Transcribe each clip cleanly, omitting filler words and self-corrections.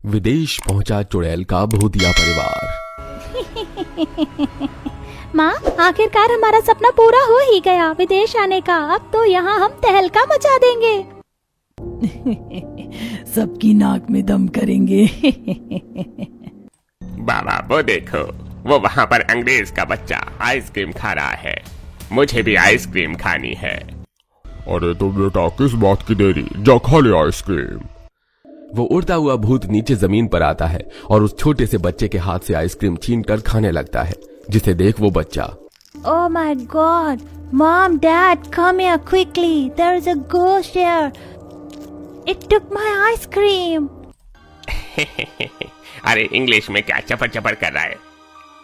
विदेश पहुंचा चुड़ैल का भूतिया परिवार। माँ, आखिरकार हमारा सपना पूरा हो ही गया विदेश आने का। अब तो यहाँ हम तहलका मचा देंगे। सबकी नाक में दम करेंगे। बाबा वो देखो, वो वहाँ पर अंग्रेज का बच्चा आइसक्रीम खा रहा है। मुझे भी आइसक्रीम खानी है। अरे तो बेटा किस बात की देरी, जा खा ले आइसक्रीम। वो उड़ता हुआ भूत नीचे जमीन पर आता है और उस छोटे से बच्चे के हाथ से आइसक्रीम छीनकर खाने लगता है, जिसे देख वो बच्चा, Oh my God! Mom, Dad, come here quickly. There is a ghost here. It took my ice cream. अरे इंग्लिश में क्या चपर चपर कर रहा है?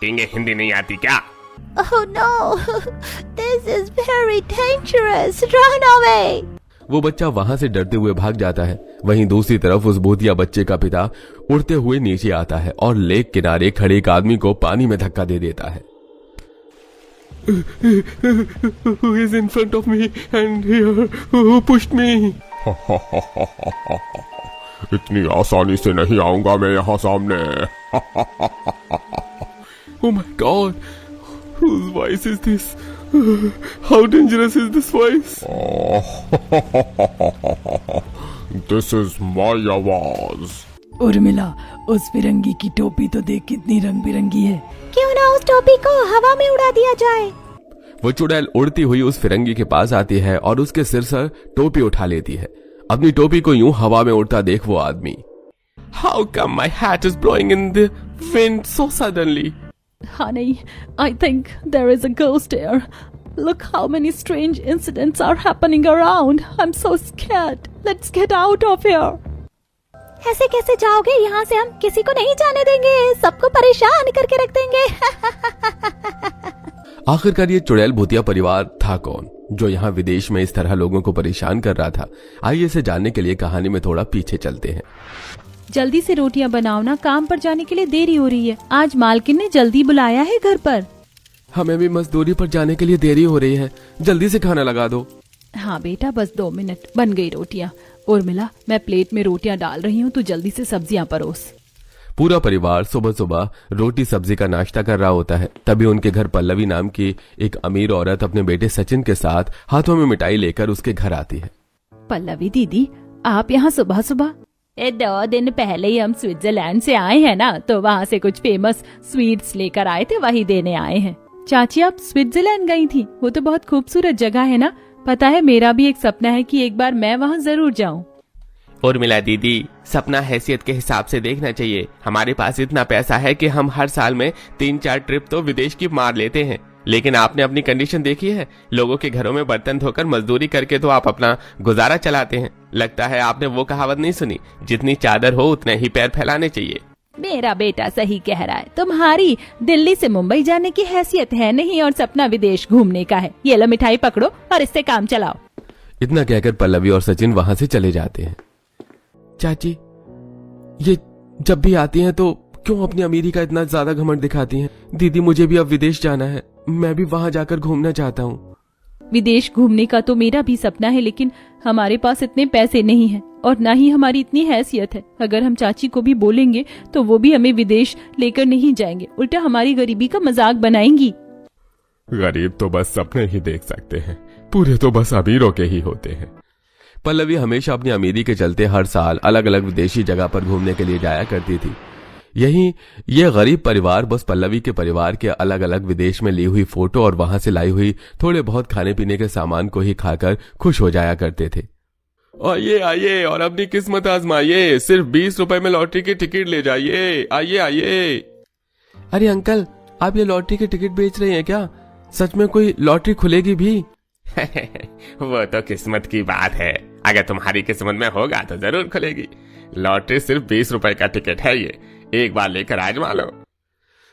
टींगे हिंदी नहीं आती क्या? Oh no! This is very dangerous. Run away! वो बच्चा वहां से डरते हुए भाग जाता है। वहीं दूसरी तरफ उस भूतिया बच्चे का पिता उड़ते हुए नीचे आता है और लेक किनारे खड़े एक आदमी को पानी में धक्का दे देता है। Who is in front of me and here who pushed me? इतनी आसानी से नहीं आऊंगा मैं यहाँ सामने। Oh my God! Whose voice is this? How dangerous is this voice? This is my आवाज। उर्मिला, उस फिरंगी की टोपी तो देख कितनी रंग बिरंगी है। क्यों ना उस टोपी को हवा में उड़ा दिया जाए। वो चुड़ैल उड़ती हुई उस फिरंगी के पास आती है और उसके सिर से टोपी उठा लेती है। अपनी टोपी को यूं हवा में उड़ता देख वो आदमी, How come my hat is blowing in the wind so suddenly? Honey, I think there is a ghost here. Look how many strange incidents are happening around. I'm so scared. Let's get out of here. ऐसे कैसे जाओगे? यहाँ से हम किसी को नहीं जाने देंगे। सबको परेशान करके रख देंगे। आखिरकार ये चुड़ैल भूतिया परिवार था कौन, जो यहाँ विदेश में इस तरह लोगों को परेशान कर रहा था? आइए इसे जानने के लिए कहानी में थोड़ा पीछे चलते हैं। जल्दी से रोटियां बनाओ ना, काम पर जाने के लिए देरी हो रही है। आज मालकिन ने जल्दी बुलाया है घर पर। हमें भी मजदूरी पर जाने के लिए देरी हो रही है, जल्दी से खाना लगा दो। हाँ बेटा, बस 2 मिनट, बन गई रोटियां। उर्मिला, मैं प्लेट में रोटियां डाल रही हूँ, तू जल्दी से सब्जियां परोस। पूरा परिवार सुबह सुबह रोटी सब्जी का नाश्ता कर रहा होता है। तभी उनके घर पल्लवी नाम की एक अमीर औरत अपने बेटे सचिन के साथ हाथों में मिठाई लेकर उसके घर आती है। पल्लवी दीदी, आप यहाँ सुबह सुबह? 2 दिन पहले ही हम स्विट्जरलैंड से आए हैं ना, तो वहाँ से कुछ फेमस स्वीट्स लेकर आए थे, वही देने आए हैं। चाची, आप स्विट्जरलैंड गई थी? वो तो बहुत खूबसूरत जगह है ना। पता है, मेरा भी एक सपना है कि एक बार मैं वहाँ जरूर जाऊँ। उर्मिला दीदी, सपना हैसियत के हिसाब से देखना चाहिए। हमारे पास इतना पैसा है कि हम हर साल में 3-4 ट्रिप तो विदेश की मार लेते हैं। लेकिन आपने अपनी कंडीशन देखी है? लोगों के घरों में बर्तन धोकर मजदूरी करके तो आप अपना गुजारा चलाते हैं। लगता है आपने वो कहावत नहीं सुनी, जितनी चादर हो उतने ही पैर फैलाने चाहिए। मेरा बेटा सही कह रहा है। तुम्हारी दिल्ली से मुंबई जाने की हैसियत है नहीं और सपना विदेश घूमने का है। ये लो मिठाई पकड़ो और इससे काम चलाओ। इतना कहकर पल्लवी और सचिन वहां से चले जाते हैं। चाची, ये जब भी आती हैं तो क्यों अपनी अमीरी का इतना ज्यादा घमंड दिखाती हैं? दीदी, मुझे भी अब विदेश जाना है, मैं भी वहां जाकर घूमना चाहता हूँ। विदेश घूमने का तो मेरा भी सपना है, लेकिन हमारे पास इतने पैसे नहीं हैं और ना ही हमारी इतनी हैसियत है। अगर हम चाची को भी बोलेंगे तो वो भी हमें विदेश लेकर नहीं जाएंगे, उल्टा हमारी गरीबी का मजाक बनाएंगी। गरीब तो बस सपने ही देख सकते हैं, पूरे तो बस अमीरों के ही होते हैं। पल्लवी हमेशा अपनी अमीरी के चलते हर साल अलग अलग विदेशी जगह पर घूमने के लिए जाया करती थी। यही ये गरीब परिवार बस पल्लवी के परिवार के अलग अलग विदेश में ली हुई फोटो और वहां से लाई हुई थोड़े बहुत खाने पीने के सामान को ही खाकर खुश हो जाया करते थे। आइए आइए और अपनी किस्मत आजमाइए, सिर्फ 20 रुपए में लॉटरी की टिकट ले जाइए, आइए आइए। अरे अंकल, आप ये लॉटरी की टिकट बेच रहे हैं क्या? सच में कोई लॉटरी खुलेगी भी? वो तो किस्मत की बात है, अगर तुम्हारी किस्मत में होगा तो जरूर खुलेगी। लॉटरी सिर्फ 20 रुपए का टिकट है, ये एक बार लेकर आजमा लो।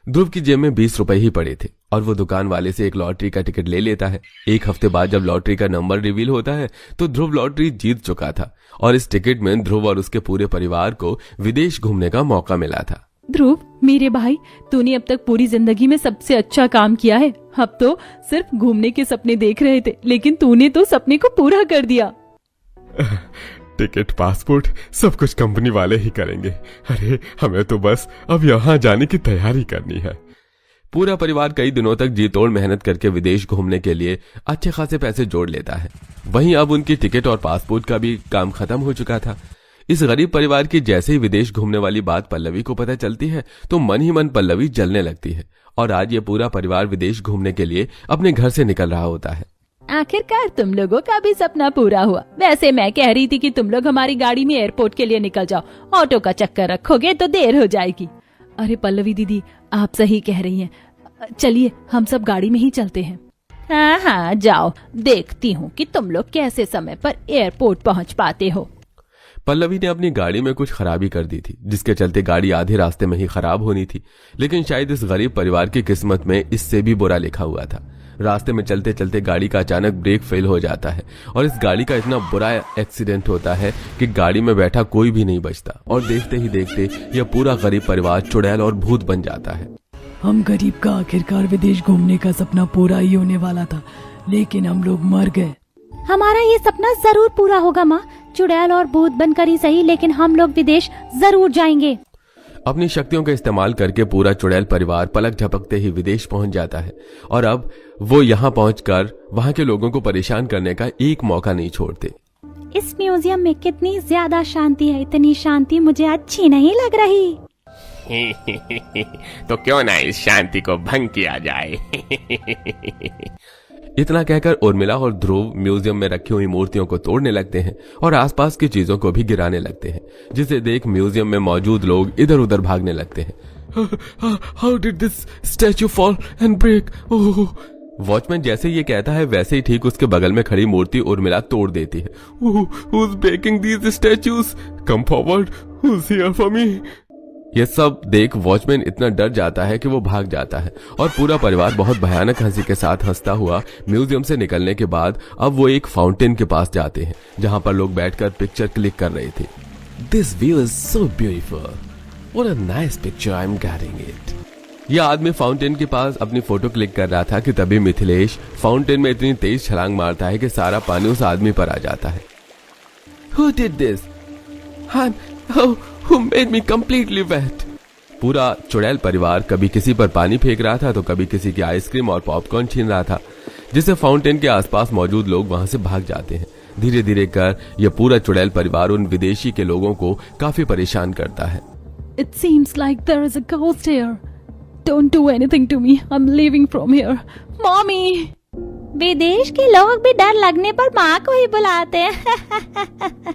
ध्रुव की जेब में 20 रुपए ही पड़े थे और वो दुकान वाले से एक लॉटरी का टिकट ले लेता है। एक हफ्ते बाद जब लॉटरी का नंबर रिवील होता है तो ध्रुव लॉटरी जीत चुका था और इस टिकट में ध्रुव और उसके पूरे परिवार को विदेश घूमने का मौका मिला था। ध्रुव, मेरे भाई, तूने अब तक पूरी जिंदगी में सबसे अच्छा काम किया है। अब तो सिर्फ घूमने के सपने देख रहे थे, लेकिन तूने तो सपने को पूरा कर दिया। टिकट पासपोर्ट सब कुछ कंपनी वाले ही करेंगे। अरे हमें तो बस अब यहाँ जाने की तैयारी करनी है। पूरा परिवार कई दिनों तक जी तोड़ मेहनत करके विदेश घूमने के लिए अच्छे खासे पैसे जोड़ लेता है। वहीं अब उनकी टिकट और पासपोर्ट का भी काम खत्म हो चुका था। इस गरीब परिवार की जैसे ही विदेश घूमने वाली बात पल्लवी को पता चलती है तो मन ही मन पल्लवी जलने लगती है और आज ये पूरा परिवार विदेश घूमने के लिए अपने घर से निकल रहा होता है। आखिरकार तुम लोगों का भी सपना पूरा हुआ। वैसे मैं कह रही थी कि तुम लोग हमारी गाड़ी में एयरपोर्ट के लिए निकल जाओ, ऑटो का चक्कर रखोगे तो देर हो जाएगी। अरे पल्लवी दीदी, आप सही कह रही हैं। चलिए हम सब गाड़ी में ही चलते हैं। हाँ हाँ जाओ, देखती हूँ कि तुम लोग कैसे समय पर एयरपोर्ट पहुँच पाते हो। पल्लवी ने अपनी गाड़ी में कुछ खराबी कर दी थी, जिसके चलते गाड़ी आधे रास्ते में ही खराब होनी थी। लेकिन शायद इस गरीब परिवार की किस्मत में इससे भी बुरा लिखा हुआ था। रास्ते में चलते चलते गाड़ी का अचानक ब्रेक फेल हो जाता है और इस गाड़ी का इतना बुरा एक्सीडेंट होता है कि गाड़ी में बैठा कोई भी नहीं बचता और देखते ही देखते यह पूरा गरीब परिवार चुड़ैल और भूत बन जाता है। हम गरीब का आखिरकार विदेश घूमने का सपना पूरा ही होने वाला था, लेकिन हम लोग मर गए। हमारा ये सपना जरूर पूरा होगा माँ, चुड़ैल और भूत बनकर ही सही, लेकिन हम लोग विदेश जरूर जाएंगे। अपनी शक्तियों का इस्तेमाल करके पूरा चुड़ैल परिवार पलक झपकते ही विदेश पहुंच जाता है और अब वो यहाँ पहुंचकर वहाँ के लोगों को परेशान करने का एक मौका नहीं छोड़ते। इस म्यूजियम में कितनी ज्यादा शांति है, इतनी शांति मुझे अच्छी नहीं लग रही। तो क्यों ना इस शांति को भंग किया जाए। इतना कहकर उर्मिला और ध्रुव म्यूजियम में रखी हुई मूर्तियों को तोड़ने लगते हैं और आसपास की चीजों को भी गिराने लगते हैं, जिसे देख म्यूजियम में मौजूद लोग इधर उधर भागने लगते हैं। How did this statue fall and break? Oh. Watchman जैसे ये कहता है वैसे ही ठीक उसके बगल में खड़ी मूर्ति उर्मिला तोड़ देती है। Who's breaking these statues? Come forward. Who's here for me? ये सब देख वॉचमैन इतना डर जाता है कि वो भाग जाता है और पूरा परिवार बहुत भयानक हंसी के साथ हंसता हुआ म्यूजियम से निकलने के बाद अब वो एक फाउंटेन के पास जाते हैं जहां पर लोग बैठकर पिक्चर क्लिक कर रहे थे। This view is so beautiful, what a nice picture, I am getting it. यह आदमी फाउंटेन के पास अपनी फोटो क्लिक कर रहा था कि तभी मिथिलेश फाउंटेन में इतनी तेज छलांग मारता है कि सारा पानी उस आदमी पर आ जाता है। Who did this? Who made me completely wet? पूरा चुड़ैल परिवार कभी किसी पर पानी फेंक रहा था तो कभी किसी की आइसक्रीम और पॉपकॉर्न छीन रहा था, जिससे फाउंटेन के आसपास मौजूद लोग वहां से भाग जाते हैं। धीरे धीरे कर यह पूरा चुड़ैल परिवार उन विदेशी के लोगों को काफी परेशान करता है। It seems like there is a ghost here. Don't do anything to me. I'm leaving from here. Mommy! विदेश के लोग भी डर लगने पर माँ को ही बुलाते हैं।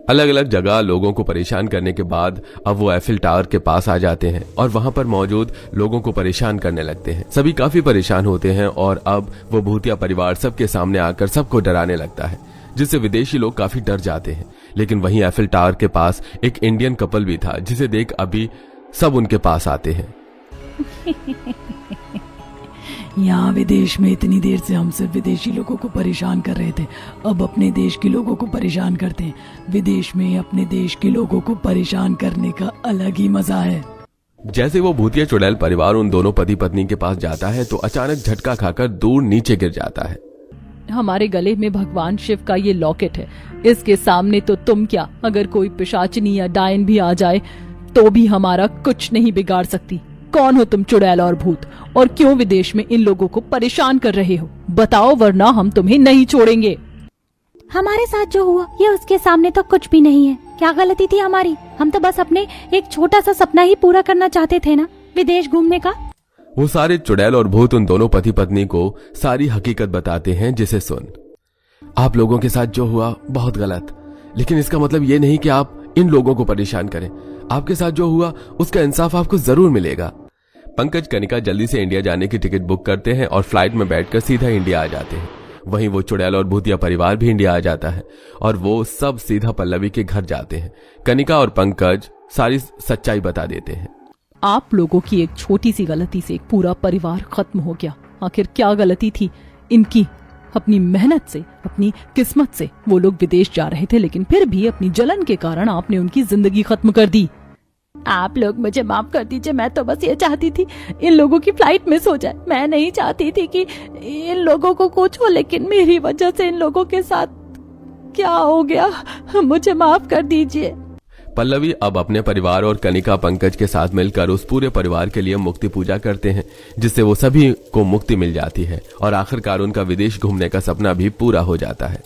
अलग अलग जगह लोगों को परेशान करने के बाद अब वो एफिल टावर के पास आ जाते हैं और वहां पर मौजूद लोगों को परेशान करने लगते हैं। सभी काफी परेशान होते हैं और अब वो भूतिया परिवार सबके सामने आकर सबको डराने लगता है, जिससे विदेशी लोग काफी डर जाते हैं। लेकिन वहीं एफिल टावर के पास एक इंडियन कपल भी था, जिसे देख अभी सब उनके पास आते हैं। यहाँ विदेश में इतनी देर से हम सिर्फ विदेशी लोगों को परेशान कर रहे थे, अब अपने देश के लोगों को परेशान करते हैं। विदेश में अपने देश के लोगों को परेशान करने का अलग ही मजा है। जैसे वो भूतिया चुड़ैल परिवार उन दोनों पति पत्नी के पास जाता है तो अचानक झटका खाकर दूर नीचे गिर जाता है। हमारे गले में भगवान शिव का ये लॉकेट है, इसके सामने तो तुम क्या, अगर कोई पिशाचनी या डायन भी आ जाए तो भी हमारा कुछ नहीं बिगाड़ सकती। कौन हो तुम चुड़ैल और भूत, और क्यों विदेश में इन लोगों को परेशान कर रहे हो? बताओ, वरना हम तुम्हें नहीं छोड़ेंगे। हमारे साथ जो हुआ ये उसके सामने तो कुछ भी नहीं है। क्या गलती थी हमारी? हम तो बस अपने एक छोटा सा सपना ही पूरा करना चाहते थे ना, विदेश घूमने का। वो सारे चुड़ैल और भूत उन दोनों पति पत्नी को सारी हकीकत बताते हैं, जिसे सुन, आप लोगों के साथ जो हुआ बहुत गलत, लेकिन इसका मतलब ये नहीं कि आप इन लोगों को परेशान करें। आपके साथ जो हुआ उसका इंसाफ आपको जरूर मिलेगा। पंकज कनिका जल्दी से इंडिया जाने की टिकट बुक करते हैं और फ्लाइट में बैठकर सीधा इंडिया आ जाते हैं। वहीं वो चुड़ैल और भूतिया परिवार भी इंडिया आ जाता है और वो सब सीधा पल्लवी के घर जाते हैं। कनिका और पंकज सारी सच्चाई बता देते हैं। आप लोगों की एक छोटी सी गलती से एक पूरा परिवार खत्म हो गया। आखिर क्या गलती थी इनकी? अपनी मेहनत से, अपनी किस्मत से वो लोग विदेश जा रहे थे, लेकिन फिर भी अपनी जलन के कारण आपने उनकी जिंदगी खत्म कर दी। आप लोग मुझे माफ कर दीजिए, मैं तो बस ये चाहती थी इन लोगों की फ्लाइट मिस हो जाए। मैं नहीं चाहती थी कि इन लोगों को कुछ हो, लेकिन मेरी वजह से इन लोगों के साथ क्या हो गया? मुझे माफ कर दीजिए। पल्लवी अब अपने परिवार और कनिका पंकज के साथ मिलकर उस पूरे परिवार के लिए मुक्ति पूजा करते हैं, जिससे वो सभी को मुक्ति मिल जाती है और आखिरकार उनका विदेश घूमने का सपना भी पूरा हो जाता है।